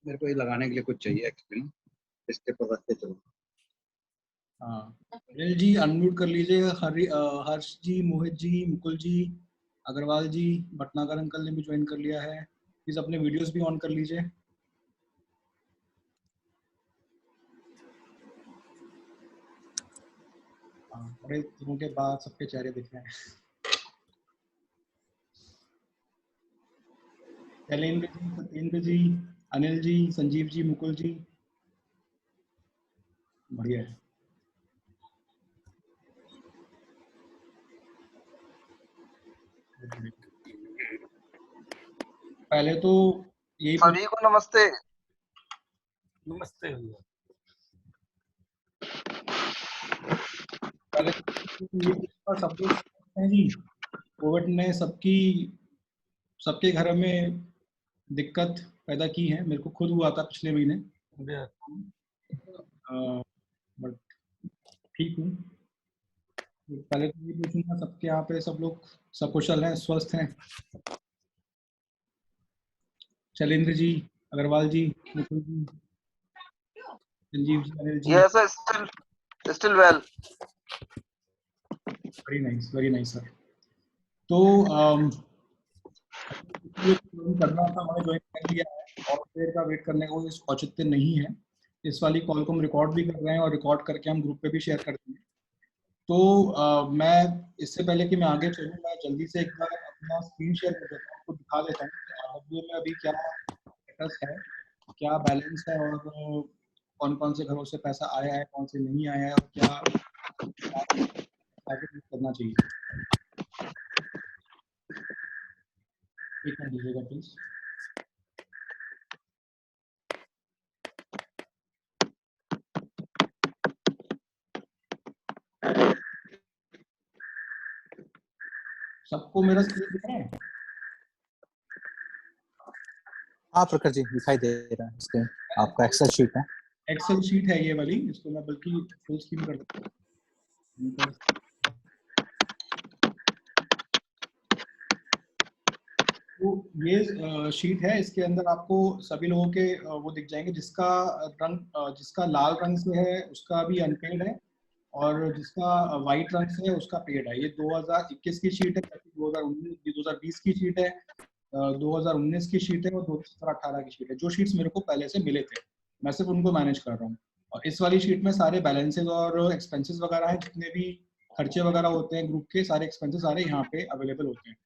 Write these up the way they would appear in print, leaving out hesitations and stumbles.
मेरे को ये लगाने के लिए कुछ चाहिए एक्चुअली ना, इसके पकड़ के चलो। हाँ, अनिल जी अनम्यूट कर लीजिए। हर्ष जी, मोहित जी, मुकुल जी, अग्रवाल जी, भटनागर अंकल ने भी ज्वाइन कर लिया है। प्लीज अपने वीडियोस भी ऑन कर लीजिए। हाँ, बड़े दिनों के बाद सबके चेहरे दिख रहे हैं। शैलेंद्र जी, सत्येंद्र जी, अनिल जी, संजीव जी, मुकुल जी, बढ़िया है। पहले तो यही सभी को नमस्ते। नमस्ते भैया। पहले तो ये सब लोग हैं जी, कोविड ने सबके घर में दिक्कत पैदा की है। मेरे को खुद हुआ था पिछले महीने, बट ठीक हूँ। पहले तो ये पूछूंगा सबके यहाँ पे सब लोग सकुशल हैं, स्वस्थ हैं? Shailendra ji, Agarwal ji, Mukul ji, Sanjeev ji, Anil ji. Yes still well. Very nice sir. तो करना था, मैंने ज्वाइन कर लिया है और देर का वेट करने का कोई औचित्य नहीं है। इस वाली कॉल को हम रिकॉर्ड भी कर रहे हैं और रिकॉर्ड करके हम ग्रुप पे भी शेयर करते हैं। तो मैं इससे पहले कि मैं आगे चलूँ, मैं जल्दी से एक बार अपना स्क्रीन शेयर कर देता हूँ, आपको दिखा देता हूँ कि RWA में अभी क्या स्टेटस है, क्या बैलेंस है और कौन कौन से घरों से पैसा आया है, कौन से नहीं आया है और क्या आगे करना चाहिए। एक मिनट दीजिएगा प्लीज। सबको मेरा स्क्रीन दिख रहा है? हाँ प्रखर जी, दिखाई दे रहा है स्क्रीन। आपका एक्सेल शीट है। एक्सेल शीट है ये वाली, इसको मैं बल्कि फुल स्क्रीन कर देता हूँ। तो ये शीट है, इसके अंदर आपको सभी लोगों के वो दिख जाएंगे। जिसका रंग जिसका लाल रंग से है उसका भी अनपेड है और जिसका वाइट रंग से है उसका पेड है। ये 2021 की शीट है, 2019 की शीट है, 2019 की शीट है और 2018 की शीट है। जो शीट्स मेरे को पहले से मिले थे, मैं सिर्फ उनको मैनेज कर रहा हूँ। और इस वाली शीट में सारे बैलेंसेज और एक्सपेंसेस वगैरह हैं, जितने भी खर्चे वगैरह होते हैं ग्रुप के, सारे एक्सपेंसेस सारे यहाँ पे अवेलेबल होते हैं।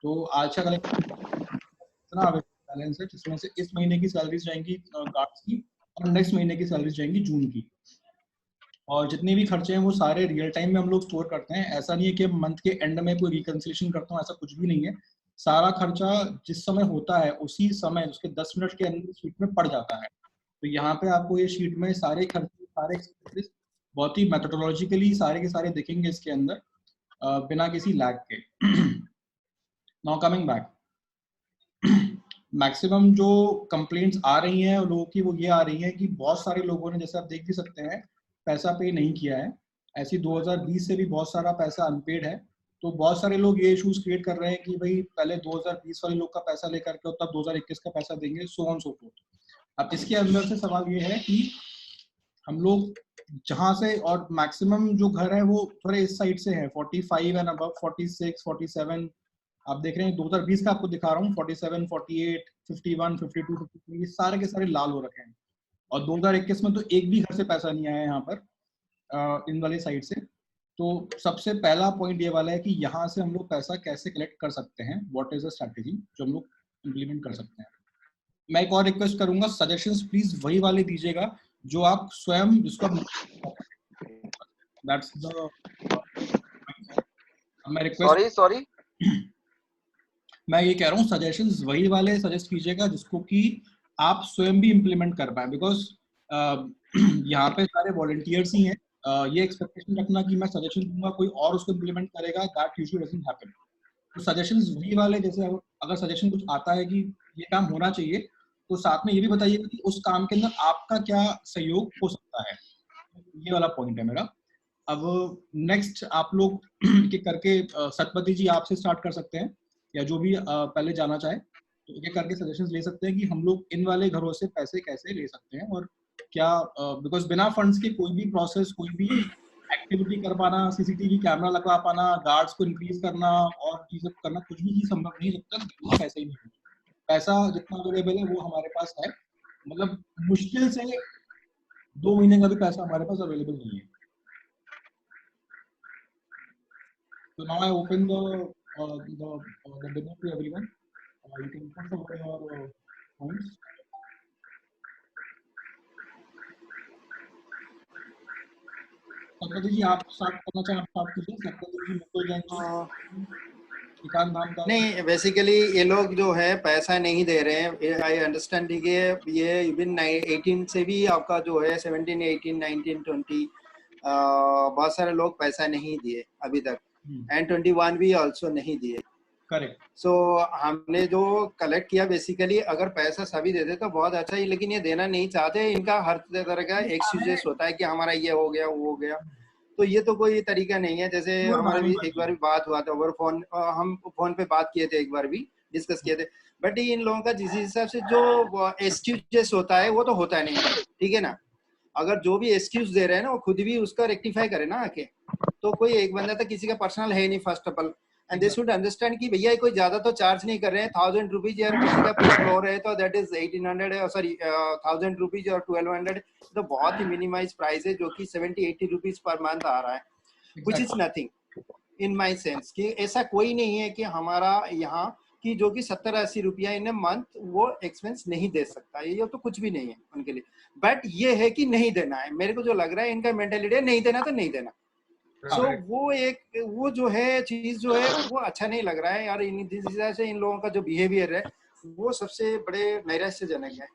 तो आज का कलेक्शन इतना बैलेंस है जिसमें से इस महीने की सैलरीज जाएंगी गार्ड्स की और नेक्स्ट महीने की सैलरीज जाएंगी जून की। और जितने भी खर्चे हैं वो सारे रियल टाइम में हम लोग स्टोर करते हैं। ऐसा नहीं है कि मंथ के एंड में कोई रिकंसिलेशन करता हूँ, ऐसा कुछ भी नहीं है। सारा खर्चा जिस समय होता है उसी समय उसके 10 मिनट के अंदर शीट में पड़ जाता है। तो यहाँ पे आपको ये शीट में सारे खर्चे, सारे एक्सपेंसेस बहुत ही मेथोडोलॉजिकली सारे के सारे दिखेंगे इसके अंदर, बिना किसी लैग के। नाउ कमिंग बैक, मैक्सिमम जो कंप्लेंट्स आ रही हैं लोगों की वो ये आ रही है कि बहुत सारे लोगों ने, जैसे आप देख भी सकते हैं, पैसा पे नहीं किया है। ऐसी 2020 से भी बहुत सारा पैसा अनपेड है। तो बहुत सारे लोग ये इश्यूज क्रिएट कर रहे हैं कि भाई पहले 2020 वाले लोग का पैसा लेकर के तब 2021 का पैसा देंगे, सो ऑन सो फोर्थ। अब इसके अंदर से सवाल ये है कि हम लोग जहां से, और मैक्सिमम जो घर है वो थोड़े इस साइड से है, 45 एंड अबव, 46, 47। आप देख रहे हैं 2020 का आपको दिखा रहा हूँ, 47, 48, 51, 52, 53, ये सारे के सारे लाल हो रखे हैं। और 2021 में तो एक भी घर से पैसा नहीं आया यहाँ पर इन वाले साइड से। तो सबसे पहला पॉइंट ये वाला है कि यहाँ से हम लोग पैसा कैसे कलेक्ट कर सकते हैं, व्हाट इज द स्ट्रैटेजी जो हम लोग इम्प्लीमेंट कर सकते हैं। मैं एक और रिक्वेस्ट करूंगा, सजेशंस प्लीज वही वाले दीजिएगा जो आप स्वयं, जिसको आप दैट्स द मैं रिक्वेस्ट सॉरी मैं ये कह रहा हूँ सजेशंस वही वाले सजेस्ट कीजिएगा जिसको कि आप स्वयं भी इम्प्लीमेंट कर पाए। बिकॉज यहाँ पे सारे वॉलंटियर्स ही हैं। ये एक्सपेक्टेशन रखना कि मैं सजेशन दूंगा कोई और उसको इम्प्लीमेंट करेगा, दैट यूजुअली डजंट हैपन। तो सजेशंस वही वाले, जैसे अगर सजेशन कुछ आता है कि ये काम होना चाहिए, तो साथ में ये भी बताइएगा कि उस काम के अंदर आपका क्या सहयोग हो सकता है। ये वाला पॉइंट है मेरा। अब नेक्स्ट आप लोग के करके सतपति जी आपसे स्टार्ट कर सकते हैं, या जो भी पहले जाना चाहे। ये करके सजेशंस ले सकते हैं कि हम लोग इन वाले घरों से पैसे कैसे ले सकते हैं और क्या, बिकॉज बिना फंड्स के कोई भी प्रोसेस, कोई भी एक्टिविटी कर पाना, सीसीटीवी कैमरा लगा पाना, गार्ड्स को इंक्रीज करना और ये सब करना, कुछ भी चीज संभव नहीं जब तक पैसा ही नहीं है। पैसा जितना अवेलेबल है वो हमारे पास है, मतलब मुश्किल से 2 महीने का भी पैसा हमारे पास अवेलेबल नहीं है। So now I open the demo to everyone. You can put over your points. Satyajit जी आप स्टार्ट करना चाहें, आप स्टार्ट कीजिए। सत्यजीत जी, मुकुल जैन जी, श्रीकांत धाम का। नहीं, बेसिकली ये लोग जो है पैसा नहीं दे रहे हैं। आई अंडरस्टैंड, ठीक है, ये इवन 18 से भी आपका जो है 17, 18, 19, 20 बहुत सारे लोग पैसा नहीं दिए अभी तक, एंड 21 भी ऑल्सो नहीं दिए। करेक्ट। सो हमने जो कलेक्ट किया, बेसिकली अगर पैसा सभी देते तो बहुत अच्छा ही, लेकिन ये देना नहीं चाहते। इनका हर तरह का एक्सक्यूजेस होता है कि हमारा ये हो गया, वो हो गया। तो ये तो कोई तरीका नहीं है। जैसे हमारा भी एक बार भी बात हुआ था ओवर फोन, हम फोन पे बात किए थे, एक बार भी डिस्कस किए थे। बट इन लोगों का जिस हिसाब से जो एक्सक्यूजेस होता है वो तो होता नहीं, ठीक है ना। अगर जो भी एक्सक्यूज दे रहे हैं ना वो खुद भी उसका रेक्टिफाई करे ना आके। तो कोई एक बंदा तो किसी का पर्सनल है नहीं first of all, and they should understand कि भैया कोई ज्यादा तो चार्ज नहीं कर रहे हैं। 1000 रुपीज यार किसी का पूरा फ्लोर है तो दैट इज 1800, सॉरी 1000 रुपीज और 1200, तो बहुत ही मिनिमाइज प्राइस है, जो कि 70-80 रुपीज पर मंथ आ रहा है, which is nothing in my sense. कि ऐसा कोई नहीं है कि हमारा यहाँ की जो कि 70-80 रुपया इन मंथ वो एक्सपेंस नहीं दे सकता, ये तो कुछ भी नहीं है उनके लिए। बट ये है कि नहीं देना है, मेरे को जो लग रहा है इनका मेंटेलिटी है नहीं देना तो नहीं देना। सो वो जो है चीज जो है वो अच्छा नहीं लग रहा है यार। जिस हिसाब से इन लोगों का जो बिहेवियर है वो सबसे बड़े नैराश्यजनक है।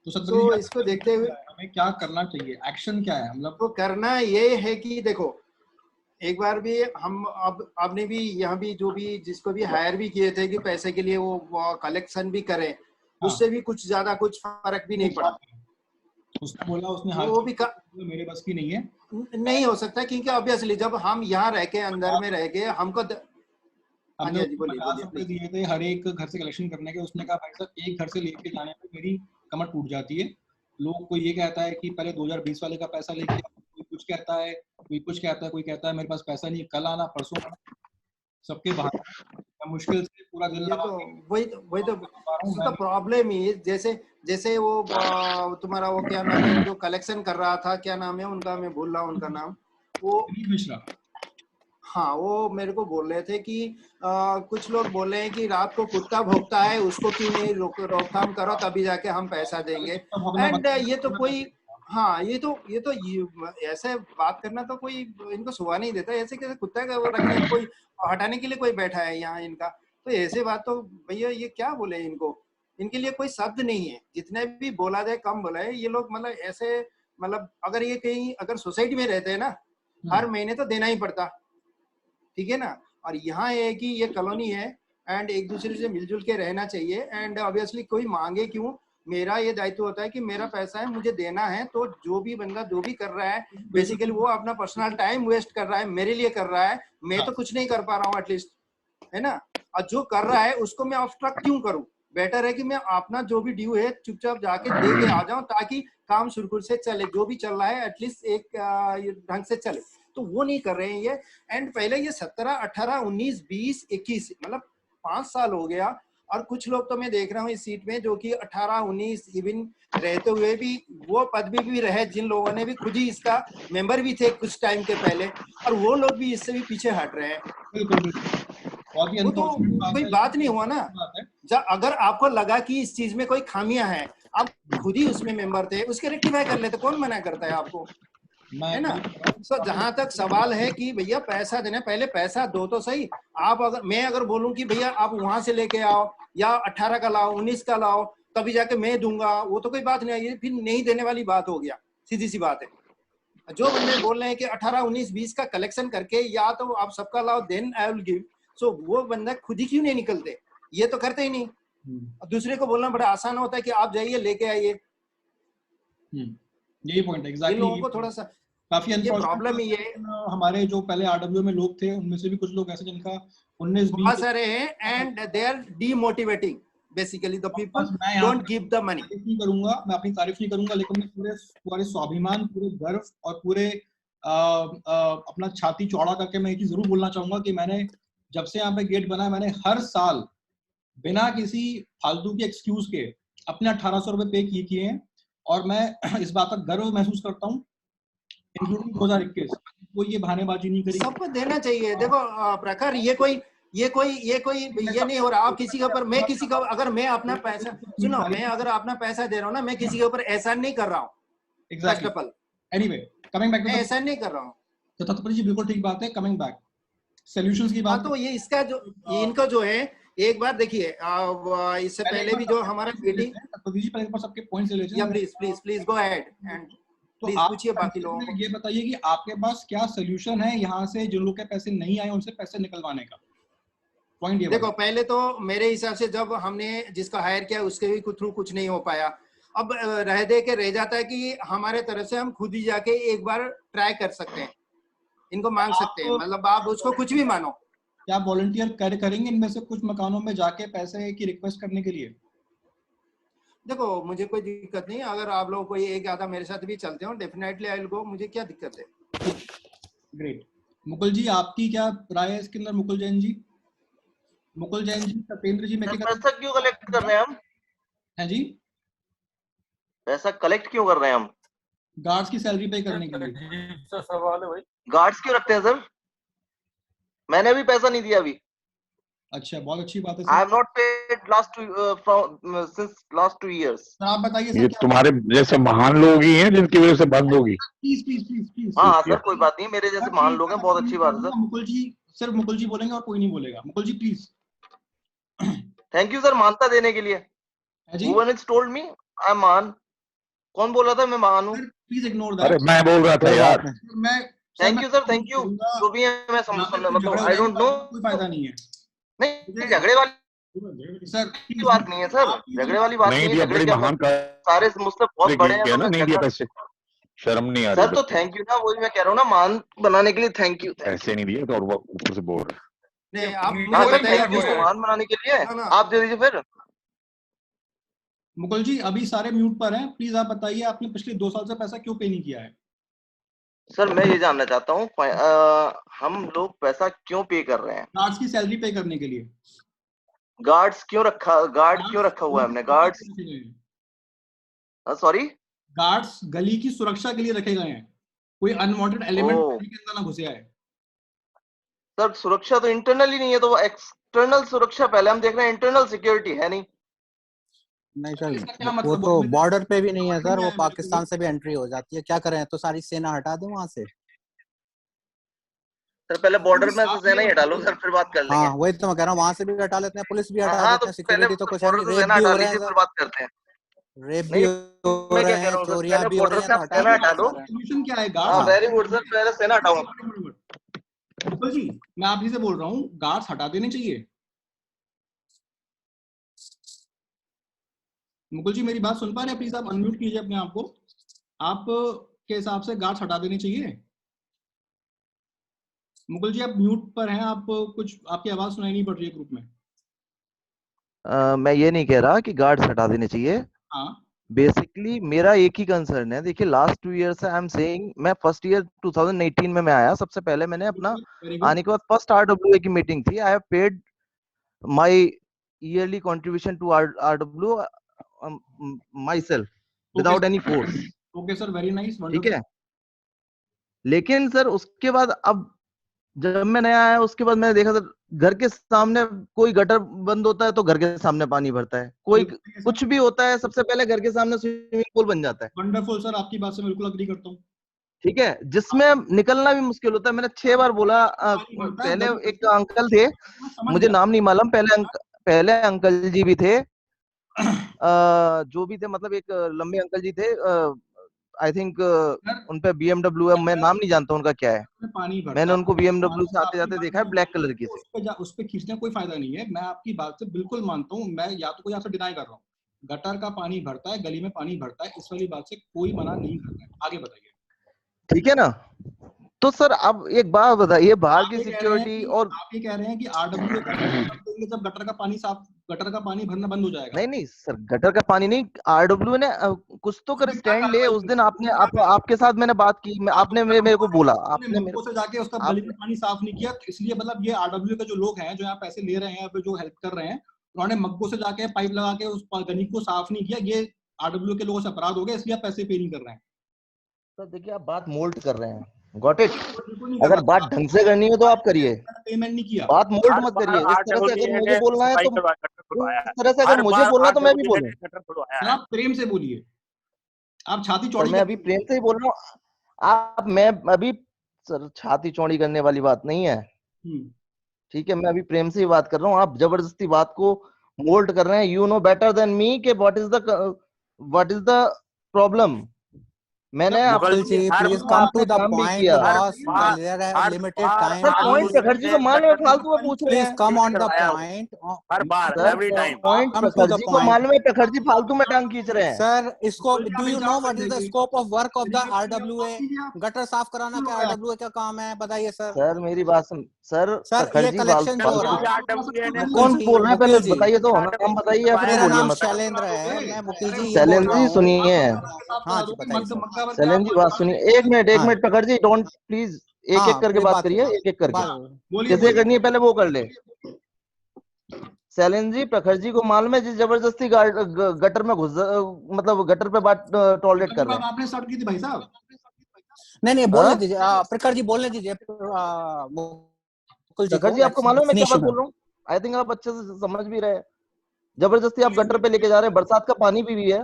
तो इसको देखते हुए हमें क्या करना चाहिए, एक्शन क्या है? मतलब तो करना ये है कि देखो, एक बार भी हम आपने भी यहाँ भी जो भी जिसको भी हायर भी किए थे कि पैसे के लिए वो कलेक्शन भी करें, उससे भी कुछ ज्यादा कुछ फर्क भी नहीं पड़ा। उसने बोला उसने वो भी मेरे बस की नहीं है, नहीं हो सकता, क्योंकि ऑब्वियसली जब हम यहाँ रह के अंदर में रह के हमको हमने 50 रुपए दिए थे हर एक घर से कलेक्शन करने के। उसने कहा भाई साहब एक घर से लेके जाने में मेरी कमर टूट जाती है। लोग कोई ये कहता है कि पहले 2020 वाले का पैसा लेके, कोई कुछ कहता है, कोई कुछ कहता है, कोई कहता है मेरे पास पैसा नहीं, कल आना परसों आना, सबके बाहर मुश्किल से पूरा दिन लगा। वही तो प्रॉब्लम ही। जैसे वो तुम्हारा वो क्या नाम है जो कलेक्शन कर रहा था, क्या नाम है उनका, मैं भूल रहा हूँ उनका नाम, वो मिश्रा। हाँ, वो मेरे को बोल रहे थे कि कुछ लोग बोल रहे हैं कि रात को कुत्ता भौंकता है उसको क्यों नहीं रोकथाम करो, तभी जाके हम पैसा देंगे। एंड ये तो कोई, हाँ ये तो ऐसे बात करना तो कोई इनको सुहा नहीं देता। ऐसे कैसे कुत्ता का वो रखने कोई हटाने के लिए कोई बैठा है यहाँ इनका, तो ऐसे बात तो भैया ये क्या बोले इनको, इनके लिए कोई शब्द नहीं है। जितने भी बोला जाए कम बोला है। ये लोग मतलब ऐसे, मतलब अगर ये कहीं अगर सोसाइटी में रहते हैं ना, हर महीने तो देना ही पड़ता, ठीक है ना। और यहाँ है कि ये कॉलोनी है एंड एक दूसरे से मिलजुल के रहना चाहिए। एंड ऑब्वियसली कोई मांगे क्यों, मेरा ये दायित्व होता है कि मेरा पैसा है मुझे देना है। तो जो भी बंदा जो भी कर रहा है बेसिकली वो अपना पर्सनल टाइम वेस्ट कर रहा है, मेरे लिए कर रहा है। मैं तो कुछ नहीं कर पा रहा हूँ एटलीस्ट, है ना। और जो कर रहा है उसको मैं ऑब्स्ट्रक्ट क्यों करूँ। बेटर है कि मैं अपना जो भी ड्यू है चुपचाप जाके दे के आ जाऊं, ताकि काम सुरखुर से चले, जो भी चल रहा है एटलीस्ट एक ढंग से चले। तो वो नहीं कर रहे हैं ये। एंड पहले ये 17, 18, 19, 20, 21 मतलब 5 साल हो गया। और कुछ लोग तो मैं देख रहा हूँ इस सीट में जो कि 18, 19 इवन रहते हुए भी वो पदवी भी रहे, जिन लोगों ने भी खुद ही इसका मेंबर भी थे कुछ टाइम के पहले, और वो लोग भी इससे भी पीछे हट रहे हैं। वो तो कोई बात नहीं हुआ ना। अगर आपको लगा कि इस चीज में कोई खामियां हैं, आप खुद ही उसमें मेंबर थे, उसके रेक्टिफाई कर लेते, कौन मना करता है आपको, है ना। तो जहां तक सवाल है कि भैया पैसा देना, पहले पैसा दो तो सही। आप अगर मैं अगर बोलूं कि भैया आप वहां से लेके आओ या 18 का लाओ, 19 का लाओ, तभी जाके मैं दूंगा, वो तो कोई बात नहीं है। ये फिर नहीं देने वाली बात हो गया, सीधी सी बात है। जो बंदे बोल रहे हैं कि 18, 19, 20 का कलेक्शन करके या तो आप सबका लाओ देन आई विल गिव, सो वो बंदा खुद ही क्यों नहीं निकलते, ये तो करते ही नहीं। दूसरे को बोलना बड़ा आसान होता है कि आप जाइए लेके आइए। यही पॉइंट है एग्जैक्टली। लोगों को थोड़ा सा काफी प्रॉब्लम ही है। हमारे जो पहले आरडब्ल्यू में लोग थे उनमें से भी कुछ लोग ऐसे जिनका 19-20 बहुत सारे हैं and they are demotivating. Basically the people बस मैं यहाँ डोंट गिव द मनी। तारीफ नहीं करूंगा, मैं अपनी तारीफ नहीं करूंगा, लेकिन मैं पूरे पूरे स्वाभिमान, पूरे गर्व और पूरे अपना छाती चौड़ा करके मैं एक ही जरूर बोलना चाहूंगा कि मैंने जब से यहाँ पे गेट बना है, मैंने हर साल बिना किसी फालतू के एक्सक्यूज के अपने 1800 रुपए पे किए हैं, और मैं इस बात का गर्व महसूस करता हूँ, इंक्लूडिंग 2021। कोई ये बहानेबाजी नहीं करी। सबको देना चाहिए। देखो प्रखर, ये नहीं हो रहा। आप किसी के ऊपर, मैं किसी का, अगर मैं अपना पैसा, सुनो, मैं अगर अपना पैसा दे रहा हूँ ना, मैं किसी के ऊपर एहसान नहीं कर रहा हूँ। First of all, anyway, coming back to एहसान नहीं कर रहा हूँ। तो तत्पर जी बिल्कुल ठीक बात है। कमिंग बैक सॉल्यूशंस की बात, तो ये इसका जो इनको जो है, एक बार देखिए, इससे पहले भी जो हमारा मीटिंग, तत्पर जी पहले एक बार सबके पॉइंट्स ले लेते हैं। Please please please go ahead and please पूछिए बाकी लोगों को। ये बताइए कि आपके पास क्या सोल्यूशन है यहाँ से जिन लोगों के पैसे नहीं आए उनसे पैसे निकलवाने का? पॉइंट ये देखो, पहले तो मेरे हिसाब से जब हमने जिसका हायर किया उसके भी थ्रू कुछ नहीं हो पाया। अब रह जाता है कि हमारे तरफ से हम खुद ही जाके एक बार ट्राई कर सकते हैं, इनको मांग सकते हैं, मतलब आप उसको कुछ भी मानो। क्या वॉलंटियर करेंगे इनमें से कुछ मकानों में जाके पैसे की रिक्वेस्ट करने के लिए? देखो, मुझे कोई दिक्कत नहीं, अगर आप लोग कोई एक आधा मेरे साथ भी चलते हो, डेफिनेटली आई विल गो, मुझे क्या दिक्कत है। ग्रेट। मुकुल जी, आपकी क्या राय है इसके अंदर? मुकुल जैन जी, सत्येंद्र जी, मैं क्या पैसा क्यों कलेक्ट कर रहे हैं हम? हैं जी, पैसा कलेक्ट क्यों कर रहे हैं हम? गार्ड्स की सैलरी पे करने के लिए। अजीब सा सवाल है भाई। गार्ड्स क्यों रखते हैं सर? मैंने अभी पैसा नहीं दिया अभी। अच्छा, बहुत अच्छी बात है I sir. Have not paid since last 2 years। Sir आप बताइए ये सर, तुम्हारे जैसे महान लोग ही हैं जिनकी वजह से बंद होगी। Please please please please. हाँ सर, कोई बात नहीं, मेरे जैसे महान लोग हैं, बहुत अच्छी बात है सर। मुकुल जी, सिर्फ मुकुल जी बोलेंगे और कोई नहीं बोलेगा। Mukul ji please. Thank you sir मानता देने के लिए। Who has told me I am महान? कौन बोला था मैं महान हूँ? प्लीज इग्नोर अरे दैट। मैं बोल रहा था यार। मैं thank you sir, thank you. जो भी है मैं मतलब आई डोंट नो, कोई फायदा नहीं है। नहीं झगड़े वाली सर बात नहीं है सर, झगड़े वाली बात नहीं नहीं दिया, है। बड़ी झगड़े महान क्या, सारे मुझसे बहुत बड़े हैं क्या तो ना, मैं नहीं दिया झगड़ा- पैसे, शर्म नहीं आ रही सर तो थैंक यू ना, वही मैं कह रहा हूँ ना, मान बनाने के लिए थैंक यू। पैसे नहीं दिए तो और वो ऊपर से बोल रहे। नहीं, आप हाँ मुझे सर, बताइए थैंक यू किसको- मान बनाने के लिए ना, ना। आप दे दीजिए फिर। मुकुल जी अभी सारे म्यूट पर हैं, प्लीज आप बताइए आपने पिछले 2 साल से पैसा क्यों पे नहीं किया है? सर मैं ये जानना चाहता हूँ हम लोग पैसा क्यों पे कर रहे हैं? गार्ड्स की सैलरी पे करने के लिए। गार्ड क्यों रखा हुआ है हमने? गार्ड्स, सॉरी, गार्ड्स गली की सुरक्षा के लिए रखे गए हैं, कोई अनवांटेड एलिमेंट ओह। गली के अंदर ना घुसे आए। सर सुरक्षा तो इंटरनल ही नहीं है, तो वो एक्सटर्नल सुरक्षा पहले हम देख रहे हैं, इंटरनल सिक्योरिटी है नहीं। नहीं इसका सर, क्या वो मतलब तो हुआ? बॉर्डर पे भी नहीं है सर, वो नहीं, पाकिस्तान से भी एंट्री हो जाती है। क्या करें, तो सारी सेना हटा दें वहां से। सर पहले बॉर्डर में से आप सेना ही ये हटा लो सर, फिर बात कर लेंगे। हाँ वही तो मैं कह रहा हूँ, वहां से भी हटा लेते हैं, पुलिस भी हटा हाँ देते तो हैं, पहले सिक्योरिटी तो कुछ है बॉर्डर नहीं। से रेप सेना भी हटा हो रहे हैं लीजिए, सर, फिर बात करते हैं। रेप भी नहीं, हो मैं रहे क्या कह हैं, रहा हूँ सर, चोरियां पहले भी हो बॉर्डर रही हैं, से तो आप हटा सेना दें हटा लो। सर। सोल्यूशन क्या है? हाँ गार्ड्स, वेरी गुड सर, पहले सेना हटाओ। मुकुल जी मैं आप ही से बोल रहा हूँ, गार्ड्स हटा देने चाहिए। मुकुल जी मेरी बात सुन पा रहे हैं? प्लीज आप अनम्यूट कीजिए अपने आप को। आप के हिसाब से गार्ड्स हटा देने चाहिए? मुकुल जी आप म्यूट पर हैं, आप कुछ, आपकी आवाज सुनाई नहीं पड़ रही है ग्रुप में। मैं ये नहीं कह रहा कि गार्ड्स हटा देने चाहिए। हाँ बेसिकली मेरा एक ही कंसर्न है, देखिए लास्ट 2 years से आई एम सेइंग, मैं फर्स्ट ईयर 2018 में मैं आया, सबसे पहले मैंने अपना वेरी गुड। आने के बाद फर्स्ट RWA की मीटिंग थी। I have paid my yearly contribution to RWA myself without any force. Okay sir, very nice, ठीक है, लेकिन सर उसके बाद अब जब मैं नया आया उसके बाद मैंने देखा सर, घर के सामने कोई गटर बंद होता है तो घर के सामने पानी भरता है, कोई कुछ भी होता है सबसे पहले घर के सामने स्विमिंग पूल बन जाता है। वंडरफुल सर, आपकी बात से बिल्कुल अग्री करता हूँ। ठीक है, जिसमें निकलना भी मुश्किल होता है। मैंने 6 बार बोला, पहले एक अंकल थे, मुझे नाम नहीं मालूम, पहले अंकल जी भी थे, जो भी थे, मतलब एक लंबे अंकल जी थे, आई थिंक उन पे BMW है, मैं नाम नहीं जानता उनका क्या है, पानी भरता मैंने उनको है। BMW से आते जाते देखा है, ब्लैक कलर की से। उस पे खींचने कोई फायदा नहीं है, मैं आपकी बात से बिल्कुल मानता हूँ। मैं या तो कोई आपसे डिनाई कर रहा हूँ, गटर का पानी भरता है, गली में पानी भरता है, इस वाली बात से कोई मना नहीं करता है। आगे बताइए। ठीक है ना, तो सर अब एक बात बताइए, बाहर की आप ये कह रहे हैं सिक्योरिटी कि और आप ये कह रहे हैं कि आरडब्ल्यू देंगे जब गटर का पानी भरना बंद हो जाएगा। नहीं नहीं सर, गटर का पानी नहीं, आरडब्ल्यू ने कुछ तो कर स्टैंड ले। उस दिन आपने आपके साथ मैंने बात की, आपने मेरे को बोला, आपने मेरे मग्गों से जाके उसका गली में पानी साफ नहीं किया, इसलिए मतलब ये आरडब्ल्यू के जो लोग हैं जो यहाँ पैसे ले रहे हैं, जो हेल्प कर रहे हैं, उन्होंने मग्गों से जाके पाइप लगा के उस गली को साफ नहीं किया। ये आरडब्ल्यू के लोगों से अपराध हो गया, इसलिए आप पैसे पे नहीं कर रहे हैं। सर देखिए, आप बात मोल्ड कर रहे हैं, गॉट इट। अगर बात ढंग से करनी है तो आप करिए, पेमेंट नहीं किया। बात मोल्ड मत करिए। इस तरह से अगर मुझे बोलना है तो इस तरह से अगर मुझे बोलना है तो मैं भी बोलूं। आप प्रेम से बोलिए, आप छाती चौड़ी। मैं अभी प्रेम से ही बोल रहा हूँ। आप मैं अभी सर छाती चौड़ी करने वाली बात नहीं है, ठीक है। मैं अभी प्रेम से ही बात कर रहा हूँ। आप जबरदस्ती बात को मोल्ड कर रहे हैं। You know better than me के व्हाट इज द प्रॉब्लम। मैंने Mukul ji please come to the point boss, there है limited time. Point Prakhar ji को मालूम है फालतू में पूछ रहे प्लीज हैं। Come on the point. Her bar every time point Prakhar ji को मालूम है, प्रखर जी फालतू में टांग खींच रहे हैं। सर इसको do you know what is the scope of work of the RWA? Gutter साफ कराना क्या आरडब्ल्यूए का काम है, बताइए सर। सर मेरी बात सुन सर, सर ये कलेक्शन जो हो रहा है, कौन बोल रहा है पहले बताइए तो, नाम बताइए या फिर मेरा बोलिए नाम मत। शैलेंद्र है, मैं मुकुल जी ये बोल शैलेंद्र रहा जी हूँ। सुनिए, हाँ जी बताइए सर। शैलेंद्र जी बात सुनिए, एक मिनट प्रखर जी, डोंट प्लीज एक एक करके बात करिए, एक एक करके किसे करनी है पहले वो कर ले। शैलेंद्र जी, प्रखर जी को मालूम है जिस जबरदस्ती गटर में घुस, मतलब गटर पे बात टॉलरेट कर रहे हैं। आपने स्टार्ट की थी भाई साहब। नहीं बोलने दीजिए, प्रखर जी बोलने दीजिए। प्रखर जी आपको मालूम है मैं क्या बात बोल रहा हूँ? आई थिंक आप अच्छे से समझ भी रहे हैं। जबरदस्ती आप गटर पे लेके जा रहे हैं, बरसात का पानी भी है।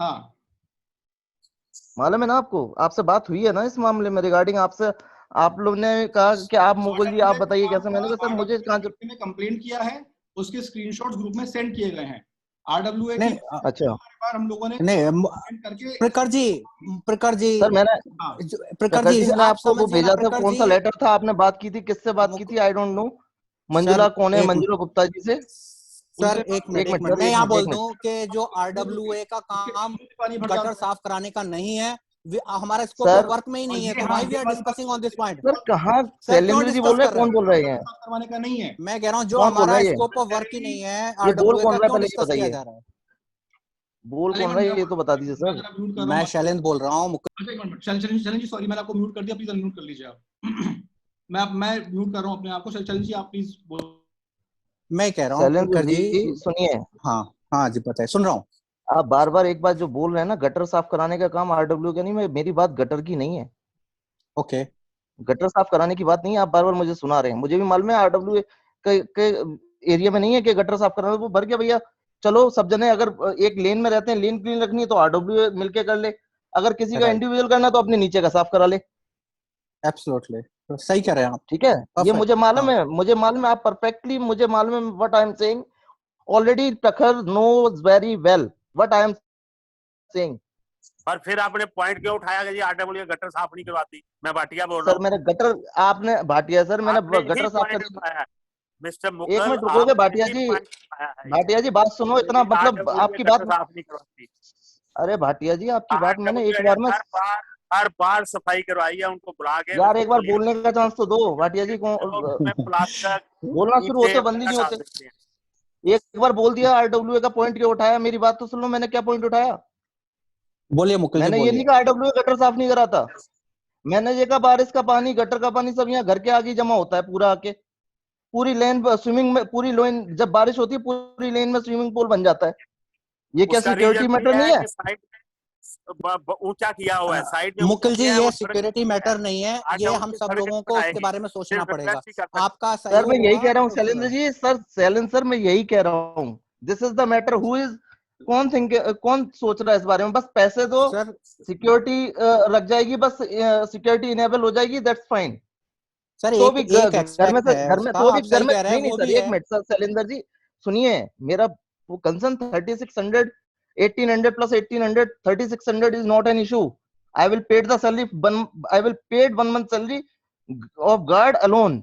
हाँ मालूम है ना आपको, आपसे बात हुई है ना इस मामले में रिगार्डिंग आपसे। आप लोग ने कहा कि आप मुकुल जी आप बताइए कैसे। मैंने कहा सर मुझे कंप्लेंट किया है, उसके स्क्रीनशॉट्स ग्रुप में सेंड किए गए हैं। आरडब्ल्यूए की अच्छा हम लोगों ने नहीं प्रखर जी सर मैंने प्रखर जी मैंने आपको वो भेजा था, कौन सा लेटर था, आपने बात की थी, किससे बात की थी? I don't know. मंजुला कौन है? मंजुला गुप्ता जी से। सर एक मिनट मैं यहाँ बोल दूं कि जो आरडब्ल्यूए का काम गटर साफ कराने का नहीं है, हमारा स्कोप ऑफ वर्क में ही नहीं है, तो why we are discussing on this point? Sir कहाँ शैलेंद्र जी बोल रहे हैं, कौन बोल रहे हैं? करवाने का नहीं है, मैं कह रहा हूँ जो हमारा स्कोप ऑफ वर्क ही नहीं है, आरडब्ल्यूए का क्यों डिस्कस किया जा रहा है? बोल कौन रहा है ये तो बता दीजिए सर। मैं शैलेंद्र बोल रहा हूँ। शैलेंद्र जी सॉरी मैंने आपको म्यूट कर दिया, प्लीज अनम्यूट कर लीजिए आप। मैं म्यूट कर रहा हूँ अपने आप को। शैलेंद्र जी आप प्लीज बोल। मैं कह रहा हूँ प्रखर जी सुनिए। हाँ जी बताइए, सुन रहा हूँ। आप बार बार एक बात जो बोल रहे हैं ना, गटर साफ कराने का काम आरडब्ल्यू का नहीं। मेरी बात गटर की नहीं है। ओके गटर साफ कराने की बात नहीं है। आप बार बार मुझे सुना रहे हैं, मुझे भी मालूम है आरडब्ल्यू के एरिया में नहीं है कि गटर साफ कराना। वो भर गया भैया, चलो सब जने अगर एक लेन में रहते हैं, लेन क्लीन रखनी है तो आरडब्ल्यू मिलके कर ले। अगर किसी का इंडिविजुअल करना तो अपने नीचे का साफ करा ले। एब्सोल्युटली सही कह रहे हैं आप। ठीक है, ये मुझे मालूम है, आप परफेक्टली मुझे मालूम है what I am saying. Already Prakhar knows very well what I am saying. पर फिर आपने पॉइंट क्यों उठाया कि आरडब्ल्यू गटर साफ नहीं करवाती? मैं भाटिया बोल रहा हूँ सर। मैंने गटर, आपने भाटिया सर, मैंने गटर साफ कर। मिस्टर मुकुल, एक मिनट रुकोगे भाटिया जी? भाटिया जी बात सुनो, इतना मतलब आपकी बात साफ नहीं करवाती। अरे भाटिया जी आपकी बात मैंने एक बार में हर बार सफाई करवाई है, उनको बुला के। यार एक बार बोलने का चांस तो दो भाटिया जी को। बोलना शुरू होते बंद ही नहीं होते। एक बार बोल दिया आरडब्ल्यूए का पॉइंट क्यों उठाया? मेरी बात तो सुन लो, मैंने क्या पॉइंट उठाया? बोलिए मुकुल जी। मैंने ये नहीं कहा आरडब्ल्यूए गटर साफ नहीं कराता। मैंने ये कहा बारिश का पानी, गटर का पानी सब यहाँ घर के आगे जमा होता है पूरा आके, पूरी लेन स्विमिंग में, पूरी लेन जब बारिश होती है पूरी लेन में स्विमिंग पूल बन जाता है। ये क्या सिक्योरिटी मैटर नहीं है? ऊंचा किया हुआ है साइड में। मुकुल जी ये सिक्योरिटी मैटर नहीं है, ये हम सब लोगों को उसके बारे में सोचना पड़ेगा। आपका सर मैं यही कह रहा हूँ शैलेंद्र जी, शैलेंद्र सर मैं यही कह रहा हूँ, this is the matter. Who is कौन सोच रहा है इस बारे में? बस पैसे दो, सिक्योरिटी रख जाएगी, बस सिक्योरिटी इनेबल हो जाएगी, दैट्स फाइन। सर तो भी घर में तो भी घर में नहीं सर, एक मिनट सर शैलेंद्र जी सुनिए, मेरा वो concern 3600 1800 plus 1800 3600 is not an issue. I will pay the salary, I will pay 1 month salary of guard alone.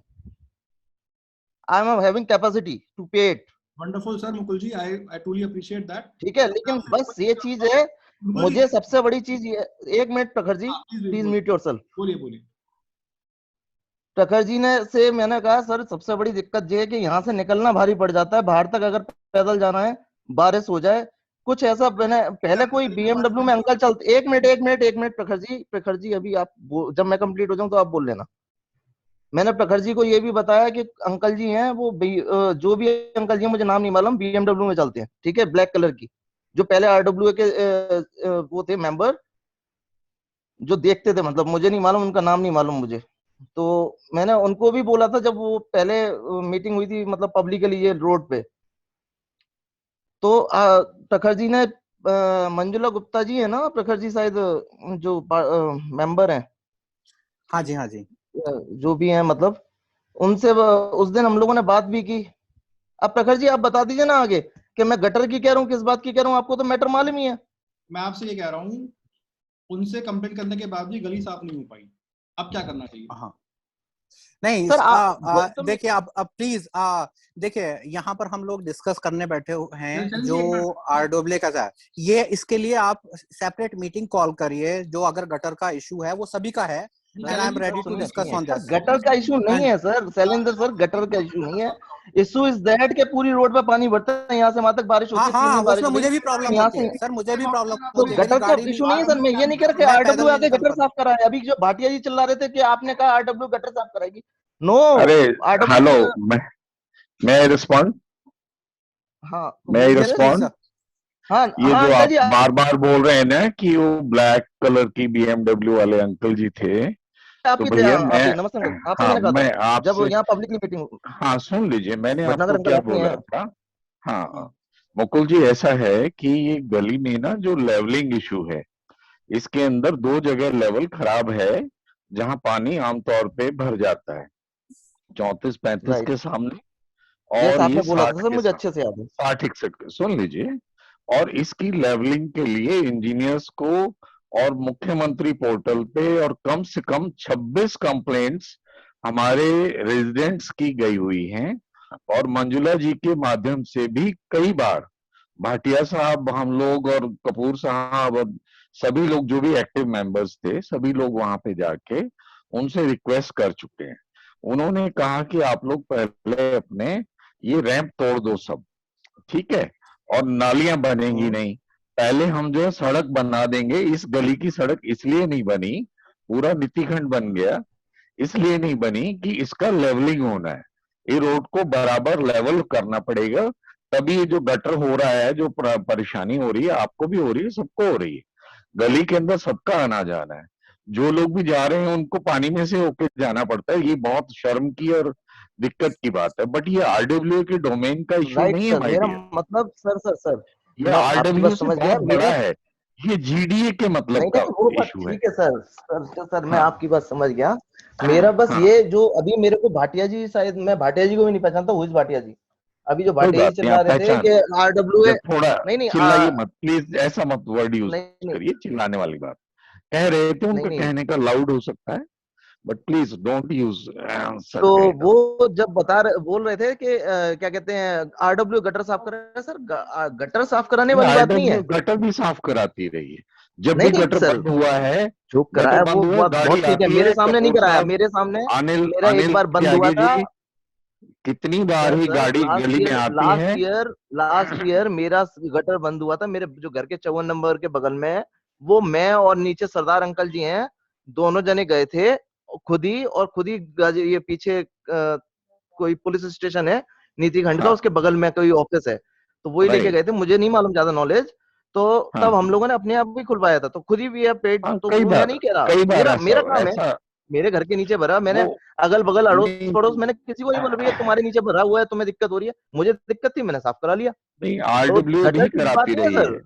I am having capacity to pay it. Wonderful sir Mukul ji, I truly appreciate that. ठीक है, लेकिन बस ये चीज है, मुझे सबसे बड़ी चीज ये, एक मिनट प्रखर जी प्लीज म्यूट योरसेल्फ। बोलिए। प्रखर जी ने से मैंने कहा सर सबसे बड़ी दिक्कत ये है कि यहाँ से निकलना भारी पड़ जाता है, बाहर तक अगर पैदल जाना है, बारिश हो जाए कुछ ऐसा। मैंने पहले कोई BMW में अंकल चलते, एक मिनट प्रखर जी अभी आप जब मैं कंप्लीट हो जाऊं तो आप बोल लेना। मैंने प्रखर जी को ये भी बताया कि अंकल जी हैं वो जो भी अंकल जी हैं मुझे नाम नहीं मालूम, BMW में चलते हैं, ठीक है, ब्लैक कलर की, जो पहले RWA के वो थे मेंबर, जो देखते थे, मतलब मुझे नहीं मालूम, उनका नाम नहीं मालूम मुझे। तो मैंने उनको भी बोला था जब वो पहले मीटिंग हुई थी, मतलब पब्लिकली ये रोड पे, तो प्रखर जी ने मंजुला गुप्ता जी है ना, प्रखर जी शायद जो मेंबर हैं, हाँ जी, हाँ जी, जो भी हैं, मतलब उनसे उस दिन हम लोगों ने बात भी की। अब प्रखर जी आप बता दीजिए ना आगे कि मैं गटर की कह रहा हूँ, किस बात की कह रहा हूँ, आपको तो मैटर मालूम ही है। मैं आपसे ये कह रहा हूँ, उनसे कंप्लेंट करने के बाद भी गली साफ नहीं हो पाई, अब क्या करना चाहिए? हाँ नहीं सर इसका देखिए अब प्लीज देखिए यहाँ पर हम लोग डिस्कस करने बैठे हैं जो RWA का है, ये इसके लिए आप सेपरेट मीटिंग कॉल करिए। जो अगर गटर का इशू है वो सभी का है, and I am ready to discuss on this. Gutter का इशू नहीं है सर, शैलेंद्र सर, गटर का इशू नहीं है। इशू इज दैट के पूरी रोड पे पानी भरता है, यहाँ से वहां तक बारिश होती है, हाँ, बारिश उसमें मुझे भी प्रॉब्लम यहाँ होती से है सर, मुझे भी प्रॉब्लम तो होती है। गटर का इशू नहीं है सर। मैं ये नहीं कह रहा कि RWA आके गटर साफ करा है। अभी जो भाटिया जी चिल्ला रहे थे कि आपने कहा RWA गटर साफ कराएगी, नो। अरे हेलो, मैं रिस्पॉन्ड, हाँ मैं रिस्पॉन्ड। हाँ ये हाँ जो अंकल आप जी, बार बार बोल रहे हैं ना कि वो ब्लैक कलर की BMW वाले अंकल जी थे, आप तो ही भैया आप मैं, ही नमस्ते अंकल, आपसे हाँ मैंने कहा मैं था जब आपसे, यहाँ पब्लिकली मीटिंग, हाँ सुन लीजिए, मैंने भटनागर आपको अंकल क्या आप ही बोला हैं। था। हाँ मुकुल जी, ऐसा है कि ये गली में ना जो लेवलिंग इशू है, इसके अंदर दो जगह लेवल खराब है जहां पानी आमतौर पे भर जाता है, 34-35 राइट, के सामने यस और ये आपने बोला 60 था सर, के मुझे सामने, अच्छे से याद है। 60-61, सुन लीजिए। और इसकी लेवलिंग के लिए इंजीनियर्स को और मुख्यमंत्री पोर्टल पे और कम से कम 26 कंप्लेंट्स हमारे रेजिडेंट्स की गई हुई हैं, और मंजुला जी के माध्यम से भी कई बार भाटिया साहब, हम लोग और कपूर साहब और सभी लोग जो भी एक्टिव मेंबर्स थे, सभी लोग वहां पे जाके उनसे रिक्वेस्ट कर चुके हैं। उन्होंने कहा कि आप लोग पहले अपने ये रैंप तोड़ दो सब, ठीक है, और नालियां बनेंगी नहीं, पहले हम जो है सड़क बना देंगे। इस गली की सड़क इसलिए नहीं बनी, पूरा नीतिखंड बन गया, इसलिए नहीं बनी कि इसका लेवलिंग होना है, ये रोड को बराबर लेवल करना पड़ेगा, तभी ये जो गटर हो रहा है, जो परेशानी हो रही है, आपको भी हो रही है, सबको हो रही है, गली के अंदर सबका आना जाना है, जो लोग भी जा रहे हैं उनको पानी में से होके जाना पड़ता है। ये बहुत शर्म की और दिक्कत की बात है, बट ये RWA के डोमेन का इशू राइट नहीं है सर, माय मेरा डियर, मतलब सर ये मैं आपकी बात RWA से समझ गया। बहुत मेरे बड़ा है, ये GDA के मतलब नहीं का नहीं वो बात इशू है। ठीक है सर मैं हाँ आपकी बात समझ गया। मेरा बस हाँ, ये जो अभी मेरे को भाटिया जी, शायद मैं भाटिया जी को भी नहीं पहचानता, हुई भाटिया जी, अभी जो कोई भाटिया जी बात नहीं, चिल्ला आप रहे थे पहचान, कि RWA, जब थोड़ा नहीं चिल्लाइए मत प्लीज, ऐसा मत वर्ड यूज नहीं नहीं करिए, चिल्लाने वाली बात कह रहे थे, नहीं उनका नहीं कहने का लाउड हो सकता है, बट प्लीज डोंट यूज तो सच वो जब बोल रहे थे कि क्या कहते हैं RWA गटर साफ कर रहे हैं सर, गटर साफ कराने वाली बात नहीं है। RWA गटर भी साफ कराती रही है, जब नहीं भी नहीं गटर सर, बंद हुआ है, जो गटर कराया वो बंद हुआ, बात गाड़ी बहुत ठीक है, आती मेरे है, सामने नहीं कपूर कराया, साहब, मेरे सामने अनिल मेरा एक अनिल बार बंद हुआ त्यागी था जी, कितनी बार ही सर। गाड़ी गली में आती है। लास्ट ईयर मेरा गटर बंद हुआ था, मेरे जो घर के 54 नंबर के बगल में है, वो मैं और नीचे सरदार अंकल जी हैं, दोनों जने गए थे खुद ही ये पीछे कोई पुलिस स्टेशन है नीति खंड का, हाँ उसके बगल में कोई ऑफिस है, तो वही लेके राइट, गए थे, मुझे नहीं मालूम ज्यादा नॉलेज। तो हाँ तब हम लोगों ने अपने आप भी खुलवाया था, तो खुद ही भी है पेड, हाँ, तो वो मैं नहीं कह रहा, कई बार मेरा ऐसा मेरा काम है, ऐसा मेरे घर के नीचे भरा, मैंने वो अगल बगल अड़ोस नहीं पड़ोस, मैंने किसी को नहीं बोला भैया तुम्हारे नीचे भरा हुआ है, तुम्हें दिक्कत हो रही है, मुझे दिक्कत थी, मैंने साफ करा लिया। नहीं, तो RWA गटर भी की बात कराती नहीं है रही सर, है,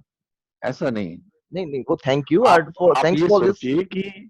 ऐसा नहीं। नहीं नहीं वो थैंक यू आप फॉर ये दिस। सोचिए कि